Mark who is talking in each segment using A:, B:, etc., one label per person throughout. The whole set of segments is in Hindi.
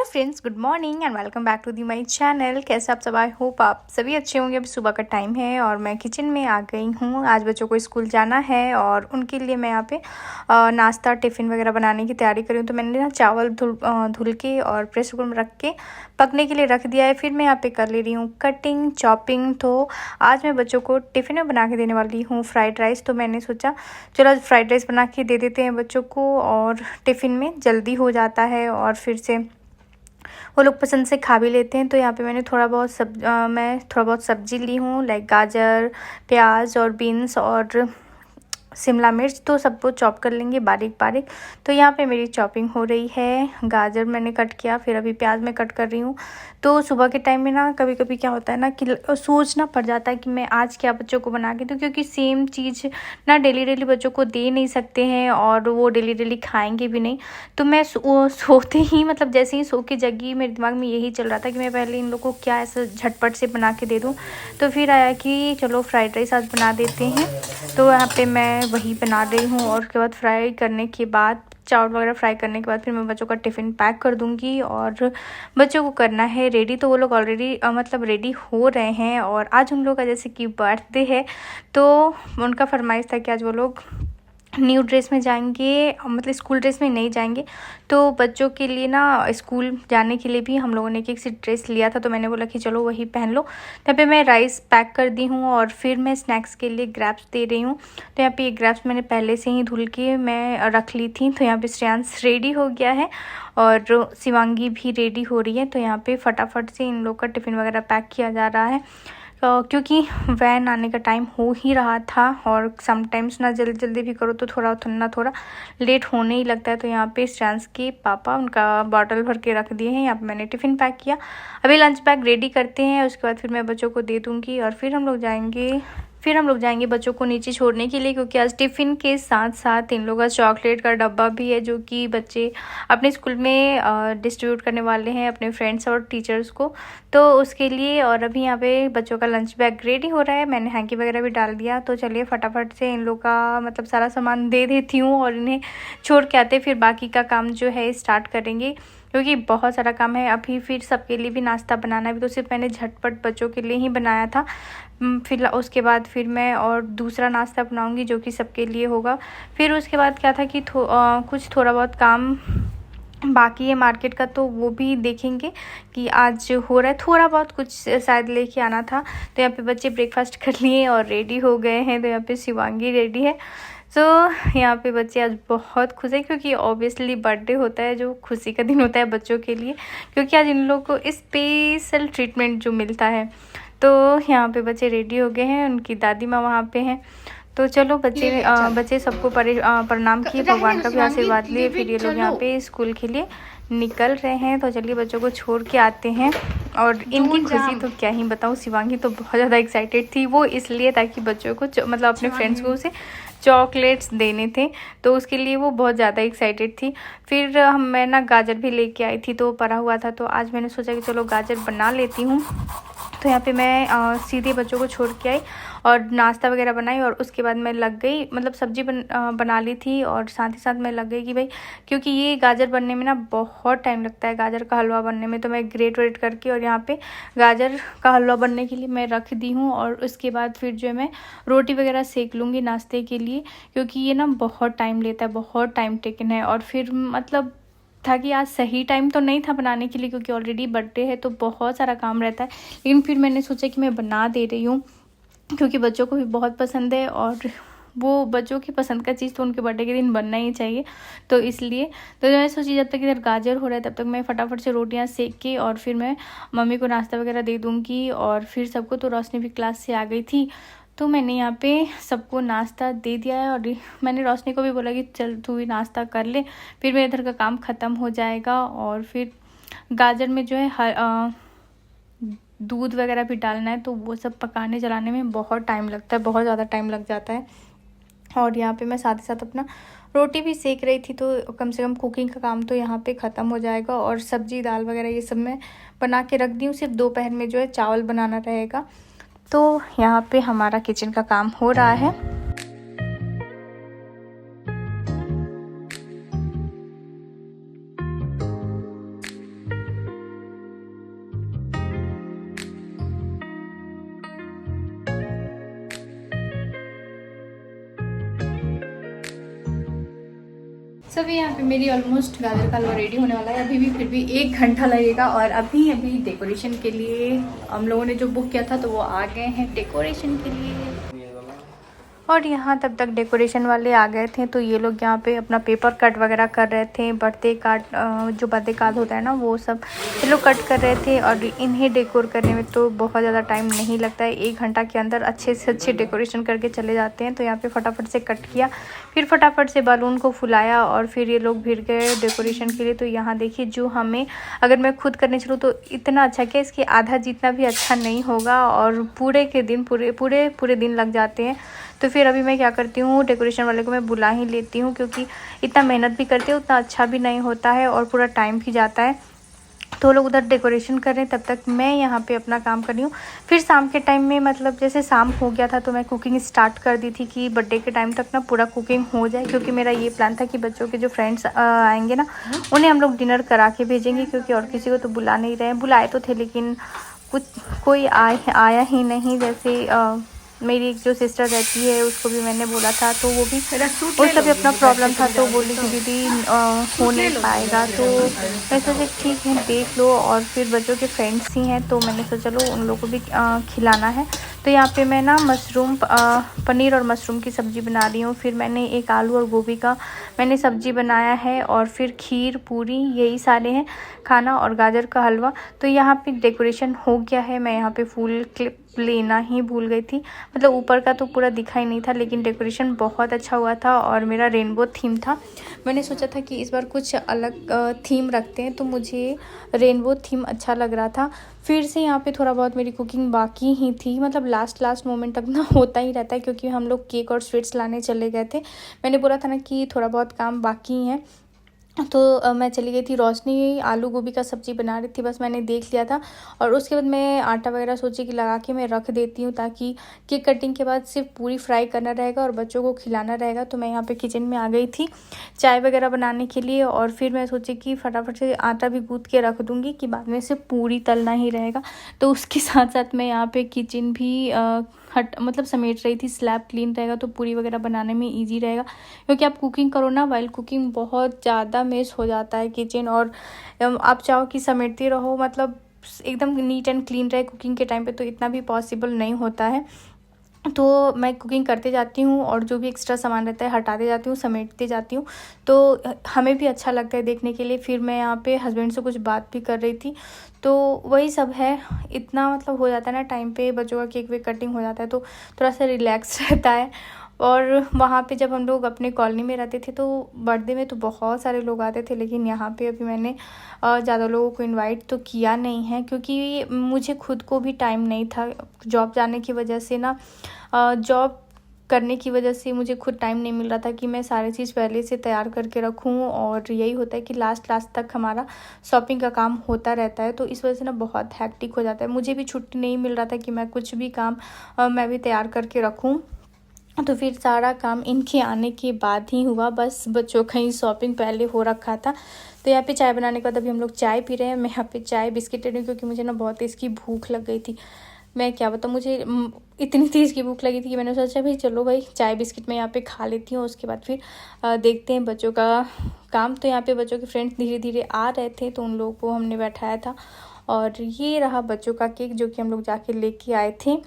A: Hello friends, good morning and welcome back to the my channel. कैसे आप सब? आई होप आप सभी अच्छे होंगे। अभी सुबह का टाइम है और मैं किचन में आ गई हूँ। आज बच्चों को स्कूल जाना है और उनके लिए मैं यहाँ पे नाश्ता टिफ़िन वगैरह बनाने की तैयारी करी हूँ। तो मैंने ना चावल धुल के और प्रेशर कुकर में रख के पकने के लिए रख दिया है। फिर मैं यहाँ पे कर ले रही हूँ कटिंग चॉपिंग। तो आज मैं बच्चों को टिफ़िन में बना के देने वाली हूँ फ्राइड राइस। तो मैंने सोचा चलो आज फ्राइड राइस बना के दे देते हैं बच्चों को, और टिफ़िन में जल्दी हो जाता है और फिर से वो लोग पसंद से खा भी लेते हैं। तो यहाँ पे मैंने मैं थोड़ा बहुत सब्जी ली हूँ, लाइक गाजर, प्याज और बीन्स और शिमला मिर्च। तो सबको चॉप कर लेंगे बारीक बारीक। तो यहाँ पे मेरी चॉपिंग हो रही है। गाजर मैंने कट किया, फिर अभी प्याज मैं कट कर रही हूँ। तो सुबह के टाइम में ना कभी कभी क्या होता है ना कि सोचना पड़ जाता है कि मैं आज क्या बच्चों को बना के दूँ, क्योंकि सेम चीज़ ना डेली डेली बच्चों को दे नहीं सकते हैं और वो डेली डेली खाएंगे भी नहीं। तो मैं सोते ही मतलब जैसे ही सो के जगी मेरे दिमाग में यही चल रहा था कि मैं पहले इन लोगों को क्या ऐसा झटपट से बना के दे दूँ। तो फिर आया कि चलो फ्राइड राइस आज बना देते हैं। तो यहाँ पे मैं वही बना रही हूँ और उसके बाद फ्राई करने के बाद चावल वगैरह फ्राई करने के बाद फिर मैं बच्चों का टिफ़िन पैक कर दूँगी और बच्चों को करना है रेडी। तो वो लोग ऑलरेडी मतलब रेडी हो रहे हैं और आज उन लोग का जैसे कि बर्थडे है, तो उनका फरमाइश था कि आज वो लोग न्यू ड्रेस में जाएंगे, मतलब स्कूल ड्रेस में नहीं जाएंगे। तो बच्चों के लिए ना स्कूल जाने के लिए भी हम लोगों ने एक सी ड्रेस लिया था। तो मैंने बोला कि चलो वही पहन लो। यहाँ पे मैं राइस पैक कर दी हूँ और फिर मैं स्नैक्स के लिए ग्रैप्स दे रही हूँ। तो यहाँ पे ये ग्रैप्स मैंने पहले से ही धुल के मैं रख ली थी। तो यहाँ पे श्रेयांश रेडी हो गया है और शिवांगी भी रेडी हो रही है। तो यहाँ पे फटाफट से इन लोग का टिफ़िन वगैरह पैक किया जा रहा है, क्योंकि वैन आने का टाइम हो ही रहा था और समटाइम्स ना जल्दी जल्दी भी करो तो थोड़ा लेट होने ही लगता है। तो यहाँ पे श्रेयांश के पापा उनका बॉटल भर के रख दिए हैं। यहाँ पे मैंने टिफ़िन पैक किया। अभी लंच पैक रेडी करते हैं, उसके बाद फिर मैं बच्चों को दे दूँगी और फिर हम लोग जाएंगे बच्चों को नीचे छोड़ने के लिए, क्योंकि आज टिफ़िन के साथ साथ इन लोगों का चॉकलेट का डब्बा भी है जो कि बच्चे अपने स्कूल में डिस्ट्रीब्यूट करने वाले हैं अपने फ्रेंड्स और टीचर्स को। तो उसके लिए और अभी यहाँ पे बच्चों का लंच बैग रेडी हो रहा है। मैंने हैंकी वगैरह भी डाल दिया। तो चलिए फटाफट से इन लोग का मतलब सारा सामान दे देती हूँ और इन्हें छोड़ के आते फिर बाकी का काम जो है स्टार्ट करेंगे, क्योंकि बहुत सारा काम है। अभी फिर सबके लिए भी नाश्ता बनाना है। तो सिर्फ मैंने झटपट बच्चों के लिए ही बनाया था। फिर उसके बाद फिर मैं और दूसरा नाश्ता बनाऊंगी जो कि सबके लिए होगा। फिर उसके बाद क्या था कि कुछ थोड़ा बहुत काम बाकी है मार्केट का, तो वो भी देखेंगे कि आज हो रहा है। थोड़ा बहुत कुछ शायद लेके आना था। तो यहाँ पे बच्चे ब्रेकफास्ट कर लिए और रेडी हो गए हैं। तो यहाँ पे शिवांगी रेडी है। तो यहाँ पे बच्चे आज बहुत खुश हैं, क्योंकि ऑब्वियसली बर्थडे होता है जो खुशी का दिन होता है बच्चों के लिए, क्योंकि आज इन लोगों को स्पेशल ट्रीटमेंट जो मिलता है। तो यहाँ पे बच्चे रेडी हो गए हैं, उनकी दादी माँ वहाँ पे हैं। तो चलो बच्चे सबको प्रणाम किए, भगवान का भी आशीर्वाद लिए। फिर ये लोग यहाँ पे स्कूल के लिए निकल रहे हैं। तो चलिए बच्चों को छोड़ के आते हैं। और इनकी खुशी तो क्या ही बताऊँ, शिवांगी तो बहुत ज़्यादा एक्साइटेड थी। वो इसलिए ताकि बच्चों को मतलब अपने फ्रेंड्स को उसे चॉकलेट्स देने थे, तो उसके लिए वो बहुत ज़्यादा एक्साइटेड थी। फिर मैं ना गाजर भी लेके आई थी, तो पड़ा हुआ था। तो आज मैंने सोचा कि चलो गाजर बना लेती हूँ। तो यहाँ पे मैं सीधे बच्चों को छोड़ के आई और नाश्ता वगैरह बनाई और उसके बाद मैं लग गई, मतलब सब्ज़ी बना ली थी और साथ ही साथ मैं लग गई कि भाई क्योंकि ये गाजर बनने में ना बहुत टाइम लगता है, गाजर का हलवा बनने में। तो मैं ग्रेट वेट करके और यहाँ पे गाजर का हलवा बनने के लिए मैं रख दी हूँ। और उसके बाद फिर जो है मैं रोटी वगैरह सेक लूँगी नाश्ते के लिए, क्योंकि ये ना बहुत टाइम लेता है, बहुत टाइम टेकन है। और फिर मतलब था कि आज सही टाइम तो नहीं था बनाने के लिए, क्योंकि ऑलरेडी बर्थडे है तो बहुत सारा काम रहता है। लेकिन फिर मैंने सोचा कि मैं बना दे रही हूँ, क्योंकि बच्चों को भी बहुत पसंद है और वो बच्चों की पसंद का चीज़ तो उनके बर्थडे के दिन बनना ही चाहिए। तो इसलिए तो मैं सोची जब तक इधर गाजर हो रहा है तब तक मैं फटाफट से रोटियां सेक के और फिर मैं मम्मी को नाश्ता वगैरह दे दूँगी। और फिर सबको, तो रोशनी भी क्लास से आ गई थी, तो मैंने यहाँ पे सबको नाश्ता दे दिया है। और मैंने रोशनी को भी बोला कि चल तू भी नाश्ता कर ले, फिर मेरे इधर का काम ख़त्म हो जाएगा। और फिर गाजर में जो है दूध वगैरह भी डालना है, तो वो सब पकाने चलाने में बहुत टाइम लगता है, बहुत ज़्यादा टाइम लग जाता है। और यहाँ पे मैं साथ ही साथ अपना रोटी भी सेक रही थी, तो कम से कम कुकिंग का काम तो यहाँ पे ख़त्म हो जाएगा। और सब्ज़ी दाल वगैरह ये सब मैं बना के रख दी हूँ, सिर्फ दोपहर में जो है चावल बनाना रहेगा। तो यहाँ पे हमारा किचन का काम हो रहा है। सभी यहाँ पे मेरी ऑलमोस्ट गाजर का हलवा रेडी होने वाला है। अभी भी फिर भी 1 घंटा लगेगा। और अभी डेकोरेशन के लिए हम लोगों ने जो बुक किया था तो वो आ गए हैं डेकोरेशन के लिए। और यहाँ तब तक डेकोरेशन वाले आ गए थे तो ये लोग यहाँ पे अपना पेपर कट वगैरह कर रहे थे। बर्थडे कार्ड जो बर्थडे कार्ड होता है ना वो सब ये लोग कट कर रहे थे। और इन्हें डेकोर करने में तो बहुत ज़्यादा टाइम नहीं लगता है, 1 घंटा के अंदर अच्छे से अच्छे डेकोरेशन करके चले जाते हैं। तो यहाँ पे फटाफट से कट किया, फिर फटाफट से बैलून को फुलाया और फिर ये लोग भिड़ गए डेकोरेशन के लिए। तो यहाँ देखिए जो हमें अगर मैं खुद करने चलूँ तो इतना अच्छा क्या इसके आधा जितना भी अच्छा नहीं होगा और पूरे के दिन पूरे दिन लग जाते हैं। तो फिर अभी मैं क्या करती हूँ, डेकोरेशन वाले को मैं बुला ही लेती हूँ क्योंकि इतना मेहनत भी करते हैं उतना अच्छा भी नहीं होता है और पूरा टाइम भी जाता है। तो लोग उधर डेकोरेशन कर रहे हैं, तब तक मैं यहाँ पे अपना काम कर रही हूँ। फिर शाम के टाइम में मतलब जैसे शाम हो गया था तो मैं कुकिंग स्टार्ट कर दी थी कि बर्थडे के टाइम तक ना पूरा कुकिंग हो जाए, क्योंकि मेरा ये प्लान था कि बच्चों के जो फ्रेंड्स आएंगे ना उन्हें हम लोग डिनर करा के भेजेंगे, क्योंकि और किसी को तो बुला नहीं रहे हैं। बुलाए तो थे लेकिन कोई आया ही नहीं। जैसे मेरी एक जो सिस्टर रहती है उसको भी मैंने बोला था तो वो भी उसका भी अपना प्रॉब्लम था तो बोली कि दीदी हो नहीं पाएगा। तो मैं सोचा ठीक है देख लो, और फिर बच्चों के फ्रेंड्स ही हैं तो मैंने सोचा चलो उन लोगों को भी खिलाना है। तो यहाँ पे मैं ना पनीर और मशरूम की सब्ज़ी बना रही हूँ। फिर मैंने एक आलू और गोभी का मैंने सब्ज़ी बनाया है और फिर खीर पूरी यही सारे हैं खाना और गाजर का हलवा। तो यहाँ पे डेकोरेशन हो गया है। मैं यहाँ पे फुल क्लिप लेना ही भूल गई थी, मतलब ऊपर का तो पूरा दिखा ही नहीं था, लेकिन डेकोरेशन बहुत अच्छा हुआ था और मेरा रेनबो थीम था। मैंने सोचा था कि इस बार कुछ अलग थीम रखते हैं, तो मुझे रेनबो थीम अच्छा लग रहा था। फिर से यहाँ पे थोड़ा बहुत मेरी कुकिंग बाकी ही थी, मतलब लास्ट मोमेंट तक ना होता ही रहता है, क्योंकि हम लोग केक और स्वीट्स लाने चले गए थे। मैंने बोला था ना कि थोड़ा बहुत काम बाकी है, तो मैं चली गई थी। रोशनी आलू गोभी का सब्ज़ी बना रही थी, बस मैंने देख लिया था। और उसके बाद मैं आटा वगैरह सोची कि लगा के मैं रख देती हूँ, ताकि केक कटिंग के बाद सिर्फ पूरी फ्राई करना रहेगा और बच्चों को खिलाना रहेगा। तो मैं यहाँ पे किचन में आ गई थी चाय वगैरह बनाने के लिए। और फिर मैं सोची कि फटाफट से आटा भी गूँथ के रख दूँगी कि बाद में सिर्फ पूरी तलना ही रहेगा। तो उसके साथ साथ मैं यहाँ पर किचन भी मतलब समेट रही थी। स्लैब क्लीन रहेगा तो पूरी वगैरह बनाने में इजी रहेगा, क्योंकि आप कुकिंग करो ना वाइल कुकिंग बहुत ज़्यादा मेस हो जाता है किचन। और आप चाहो कि समेटते रहो, मतलब एकदम नीट एंड क्लीन रहे कुकिंग के टाइम पे, तो इतना भी पॉसिबल नहीं होता है। तो मैं कुकिंग करते जाती हूँ और जो भी एक्स्ट्रा सामान रहता है हटाते जाती हूँ, समेटते जाती हूँ, तो हमें भी अच्छा लगता है देखने के लिए। फिर मैं यहाँ पे हस्बैंड से कुछ बात भी कर रही थी, तो वही सब है। इतना मतलब हो जाता है ना टाइम पे, बच्चों का केक वेक कटिंग हो जाता है तो थोड़ा सा रिलैक्स रहता है। और वहाँ पे जब हम लोग अपने कॉलोनी में रहते थे तो बर्थडे में तो बहुत सारे लोग आते थे, लेकिन यहाँ पे अभी मैंने ज़्यादा लोगों को इनवाइट तो किया नहीं है, क्योंकि मुझे खुद को भी टाइम नहीं था। जॉब जाने की वजह से ना, जॉब करने की वजह से मुझे खुद टाइम नहीं मिल रहा था कि मैं सारी चीज़ पहले से तैयार करके रखूँ। और यही होता है कि लास्ट तक हमारा शॉपिंग का काम होता रहता है, तो इस वजह से ना बहुत हैक्टिक हो जाता है। मुझे भी छुट्टी नहीं मिल रहा था कि मैं कुछ भी काम मैं भी तैयार करके रखूँ। तो फिर सारा काम इनके आने के बाद ही हुआ, बस बच्चों का ही शॉपिंग पहले हो रखा था। तो यहाँ पे चाय बनाने के बाद अभी हम लोग चाय पी रहे हैं। मैं यहाँ पे चाय बिस्किट ले रही हूँ, क्योंकि मुझे ना बहुत इसकी भूख लग गई थी। मैं क्या बताऊँ, मुझे इतनी तेज़ की भूख लगी थी कि मैंने सोचा भाई चलो भाई चाय बिस्किट मैं यहाँ पे खा लेती हूँ, उसके बाद फिर देखते हैं बच्चों का काम। तो यहाँ पे बच्चों के फ्रेंड्स धीरे धीरे आ रहे थे, तो उन लोगों को हमने बैठाया था। और ये रहा बच्चों का केक जो कि हम लोग जाके लेके आए थे।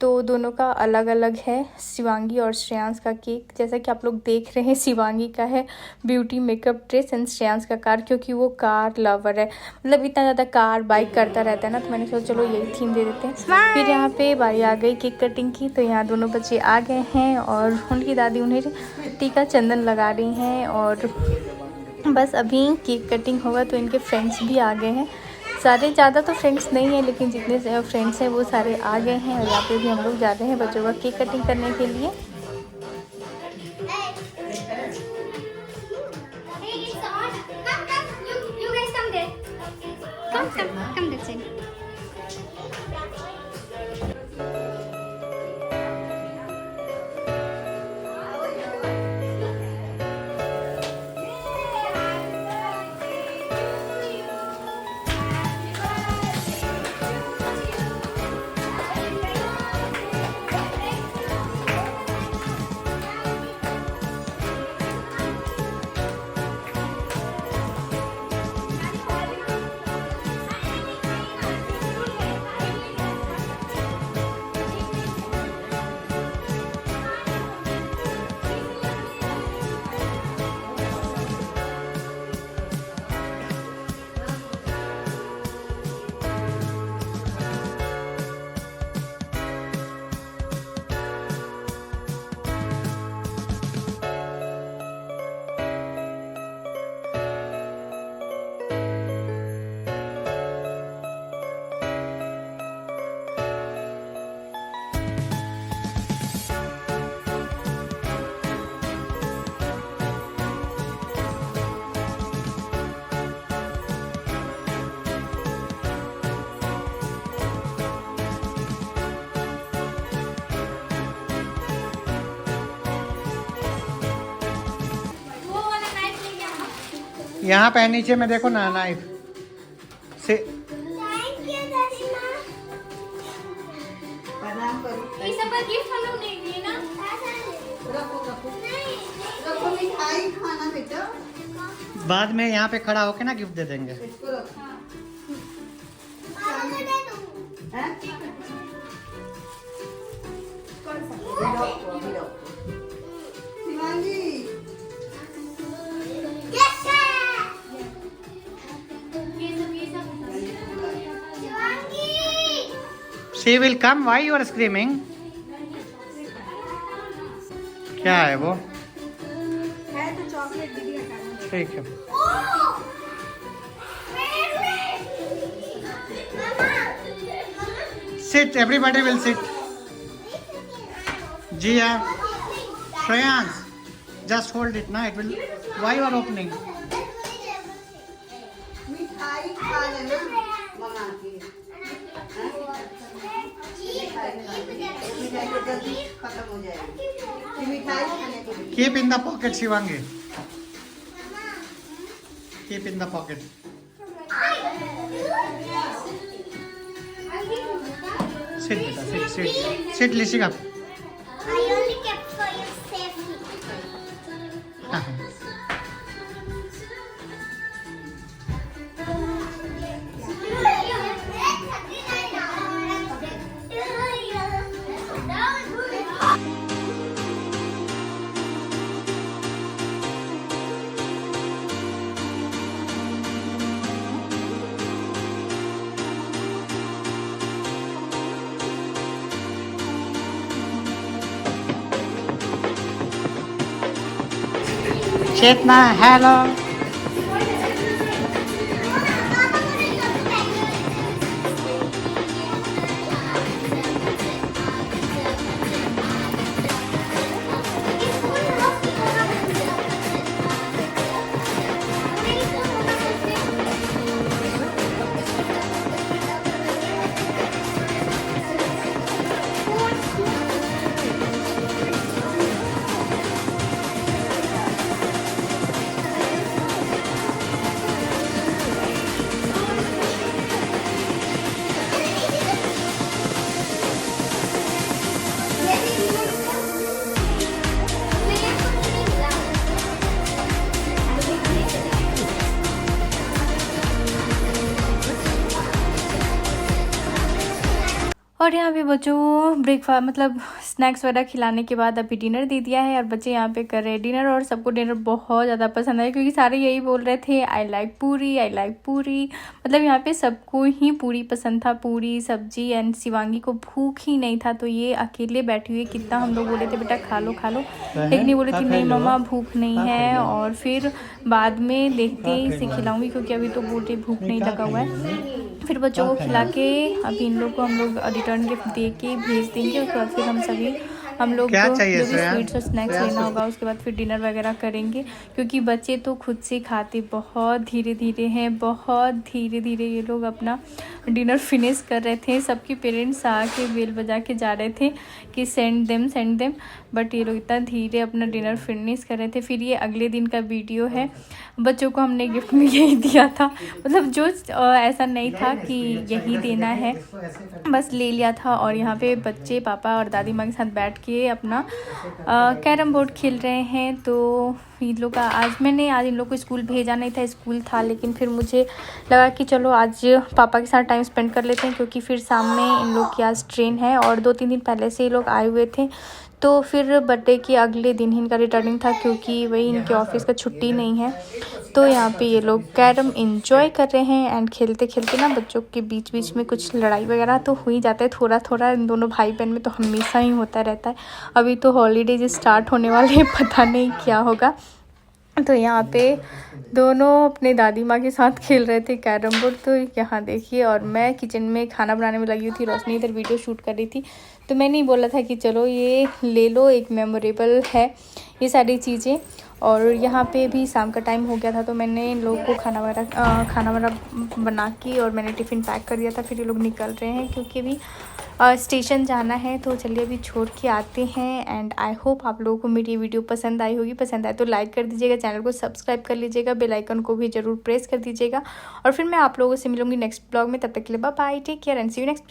A: तो दोनों का अलग अलग है, शिवांगी और श्रेयांश का केक। जैसा कि आप लोग देख रहे हैं, शिवांगी का है beauty makeup dress and Shreyansh का कार, क्योंकि वो कार लवर है, मतलब इतना ज़्यादा कार बाइक करता रहता है ना, तो मैंने सोचा चलो यही थीम दे देते हैं। फिर यहाँ पे बारी आ गई केक कटिंग की, तो यहाँ दोनों बच्चे आ गए हैं और उनकी दादी उन्हें टीका चंदन लगा रही हैं। और बस अभी केक कटिंग होगा तो इनके फ्रेंड्स भी आ गए हैं। सारे ज़्यादा तो फ्रेंड्स नहीं है, लेकिन जितने फ्रेंड्स हैं वो सारे आ गए हैं। और यहाँ पे भी हम लोग जा रहे हैं बच्चों का केक कटिंग करने के लिए।
B: यहाँ पे नीचे में देखो ना नाइफ से।
A: ये सब का गिफ्ट हम लोग नहीं दिए ना।
C: रखो मिठाई खाना बेटा।
B: बाद में यहाँ पे खड़ा होके ना गिफ्ट दे देंगे। She will come. Why you are screaming? क्या है वो?
C: है तो चॉकलेट दीदी हटाना।
B: ठीक है। Sit. Everybody will sit. Jia, Shreyans, just hold it. Now it will. Why you are opening?
C: मिठाई खा लेना मंगा के। मिठाई तो जल्दी खत्म हो जाएगी। मिठाई खाने के लिए।
B: Keep in the pocket, Shivangi. Keep in the pocket. Sit, beta. Sit, sit. Sit, Lishika.
D: I only kept for your safety.
B: Chetna, hello.
A: और यहाँ पे बच्चों को ब्रेकफास्ट मतलब स्नैक्स वगैरह खिलाने के बाद अभी डिनर दे दिया है और बच्चे यहाँ पे कर रहे हैं डिनर। और सबको डिनर बहुत ज़्यादा पसंद आया क्योंकि सारे यही बोल रहे थे आई लाइक पूरी, आई लाइक पूरी। मतलब यहाँ पे सबको ही पूरी पसंद था, पूरी सब्जी। एंड शिवांगी को भूख ही नहीं था तो ये अकेले बैठी हुई, कितना हम लोग बोले थे बेटा खा लो खा लो, लेकिन ये बोली थी नहीं मम्मा भूख नहीं है और फिर बाद में देखते ही इसे खिलाऊंगी क्योंकि अभी तो बोलते भूख नहीं लगा हुआ है। फिर बच्चों को खिला के अभी इन लोग को हम लोग रिटर्न गिफ्ट दे के भेज देंगे। उसके बाद फिर हम लोग
B: क्या
A: जो
B: चाहिए
A: भी स्वीट्स और स्नैक्स लेना होगा उसके बाद फिर डिनर वगैरह करेंगे क्योंकि बच्चे तो खुद से खाते बहुत धीरे धीरे हैं, बहुत धीरे धीरे ये लोग अपना डिनर फिनिश कर रहे थे। सबके पेरेंट्स आके बेल बजा के जा रहे थे कि सेंड देम, बट ये लोग इतना धीरे अपना डिनर फिनिश कर रहे थे। फिर ये अगले दिन का वीडियो है। बच्चों को हमने गिफ्ट में यही दिया था, मतलब जो ऐसा नहीं था कि यही देना है, बस ले लिया था। और यहाँ पे बच्चे पापा और दादी माँ के साथ बैठ के अपना कैरम बोर्ड खेल रहे हैं। तो इन लोग का आज इन लोग को स्कूल भेजा नहीं था, स्कूल था, लेकिन फिर मुझे लगा कि चलो आज पापा के साथ टाइम स्पेंड कर लेते हैं क्योंकि फिर शाम में इन लोग की आज ट्रेन है और 2-3 दिन पहले से ये लोग आए हुए थे। तो फिर बर्थडे के अगले दिन ही इनका रिटर्निंग था क्योंकि वही इनके ऑफिस का छुट्टी नहीं है। तो यहाँ पे ये लोग कैरम एंजॉय कर रहे हैं एंड खेलते खेलते ना बच्चों के बीच बीच में कुछ लड़ाई वगैरह तो हो ही जाता है, थोड़ा थोड़ा इन दोनों भाई बहन में तो हमेशा ही होता रहता है। अभी तो हॉलीडेज स्टार्ट होने वाले हैं, पता नहीं क्या होगा। तो यहाँ पे दोनों अपने दादी माँ के साथ खेल रहे थे कैरम बोर्ड। तो यहाँ देखिए, और मैं किचन में खाना बनाने में लगी हुई थी, रोशनी इधर वीडियो शूट कर रही थी। तो मैंने बोला था कि चलो ये ले लो, एक मेमोरेबल है ये सारी चीज़ें। और यहाँ पे भी शाम का टाइम हो गया था, तो मैंने इन लोगों को खाना वगैरह बना के और मैंने टिफ़िन पैक कर दिया था। फिर ये लोग निकल रहे हैं क्योंकि अभी स्टेशन जाना है। तो चलिए अभी छोड़ के आते हैं। एंड आई होप आप लोगों को मेरी वीडियो पसंद आई होगी। पसंद आए तो लाइक कर दीजिएगा, चैनल को सब्सक्राइब कर लीजिएगा, बेल आइकन को भी ज़रूर प्रेस कर दीजिएगा। और फिर मैं आप लोगों से मिलूंगी नेक्स्ट ब्लॉग में। तब तक के लिए bye bye, take care and see you next blog.